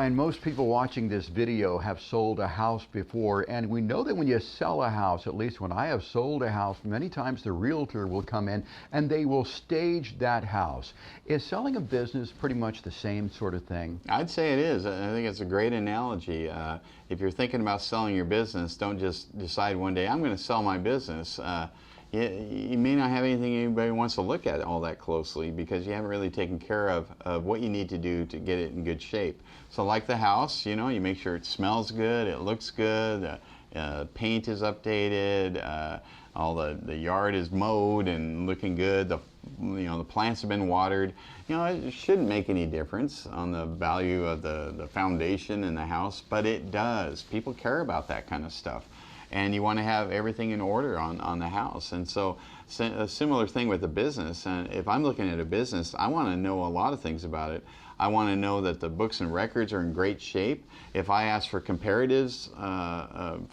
Brian, most people watching this video have sold a house before, and we know that when you sell a house, at least when I have sold a house, many times the realtor will come in and they will stage that house. Is selling a business pretty much the same sort of thing? I'd say it is. I think it's a great analogy. If you're thinking about selling your business, don't just decide one day, I'm going to sell my business. You may not have anything anybody wants to look at all that closely because you haven't really taken care of what you need to do to get it in good shape. So like the house, you make sure it smells good, it looks good, paint is updated, all the yard is mowed and looking good, the plants have been watered. It shouldn't make any difference on the value of the foundation in the house, but it does. People care about that kind of stuff. And you want to have everything in order on the house. And so a similar thing with the business. And if I'm looking at a business, I want to know a lot of things about it. I want to know that the books and records are in great shape. If I ask for comparatives,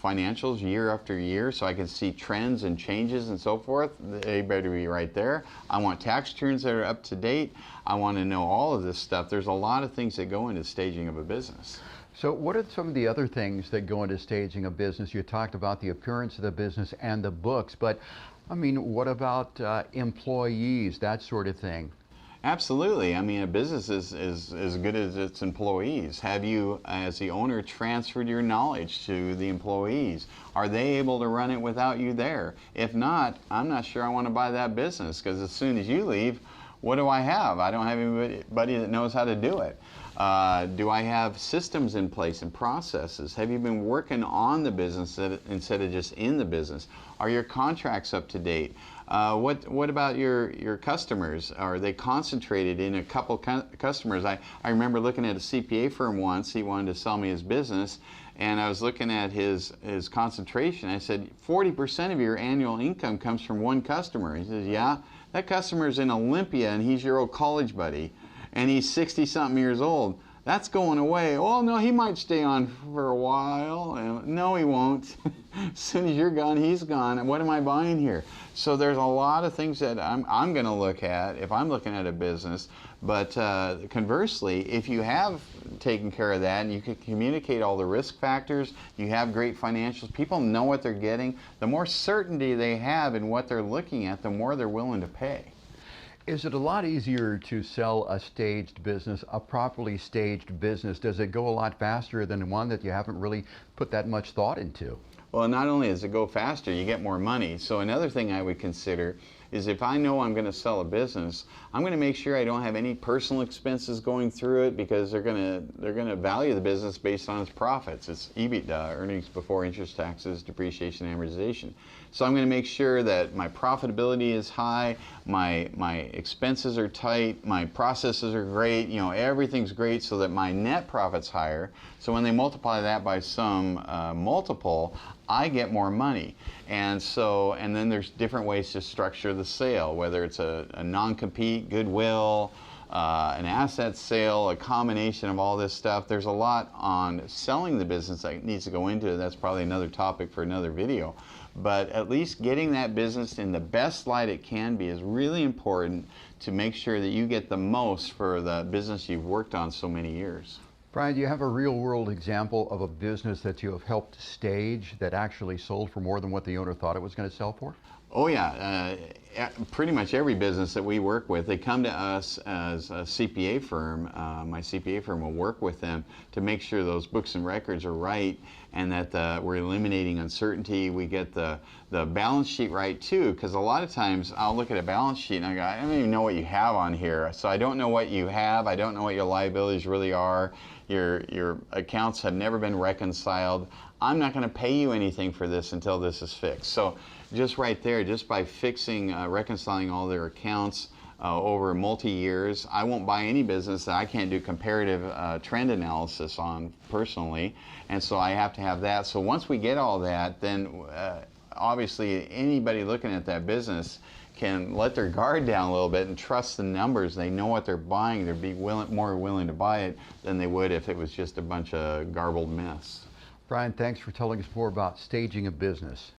financials year after year, so I can see trends and changes and so forth, they better be right there. I want tax returns that are up to date. I want to know all of this stuff. There's a lot of things that go into staging of a business. So what are some of the other things that go into staging a business? You talked about the appearance of the business and the books, but I mean, what about employees, that sort of thing? Absolutely. I mean, a business is as good as its employees. Have you, as the owner, transferred your knowledge to the employees? Are they able to run it without you there? If not, I'm not sure I want to buy that business, because as soon as you leave, what do I have? I don't have anybody that knows how to do it. Do I have systems in place and processes? Have you been working on the business instead of just in the business? Are your contracts up to date? What about your customers? Are they concentrated in a couple customers? I remember looking at a CPA firm once. He wanted to sell me his business, and I was looking at his concentration. I said, 40% of your annual income comes from one customer. He says, yeah, that customer's in Olympia, and he's your old college buddy, and he's 60-something years old. That's going away. Oh, no, he might stay on for a while. No, he won't. As soon as you're gone, he's gone. What am I buying here? So there's a lot of things that I'm going to look at if I'm looking at a business. But conversely, if you have taken care of that and you can communicate all the risk factors, you have great financials, people know what they're getting, the more certainty they have in what they're looking at, the more they're willing to pay. Is it a lot easier to sell a staged business, a properly staged business? Does it go a lot faster than one that you haven't really put that much thought into? Well, not only does it go faster, you get more money. So another thing I would consider is if I know I'm going to sell a business, I'm going to make sure I don't have any personal expenses going through it, because they're going to value the business based on its profits. It's EBITDA, earnings before interest, taxes, depreciation, amortization. So I'm going to make sure that my profitability is high, my expenses are tight, my processes are great, everything's great, so that my net profit's higher. So when they multiply that by some multiple, I get more money. And then there's different ways to structure the sale, whether it's a non-compete, goodwill, an asset sale, a combination of all this stuff. There's a lot on selling the business that needs to go into it. That's probably another topic for another video. But at least getting that business in the best light it can be is really important to make sure that you get the most for the business you've worked on so many years. Brian, do you have a real-world example of a business that you have helped stage that actually sold for more than what the owner thought it was going to sell for? Oh yeah, pretty much every business that we work with, they come to us as a CPA firm. My CPA firm will work with them to make sure those books and records are right, and that we're eliminating uncertainty. We get the balance sheet right too, because a lot of times I'll look at a balance sheet and I go, I don't even know what you have on here. So I don't know what you have. I don't know what your liabilities really are. Your accounts have never been reconciled. I'm not going to pay you anything for this until this is fixed. So just right there, just by fixing, reconciling all their accounts over multi-years, I won't buy any business that I can't do comparative trend analysis on personally. And so I have to have that. So once we get all that, then obviously anybody looking at that business can let their guard down a little bit and trust the numbers. They know what they're buying. They'd be more willing to buy it than they would if it was just a bunch of garbled mess. Brian, thanks for telling us more about staging a business.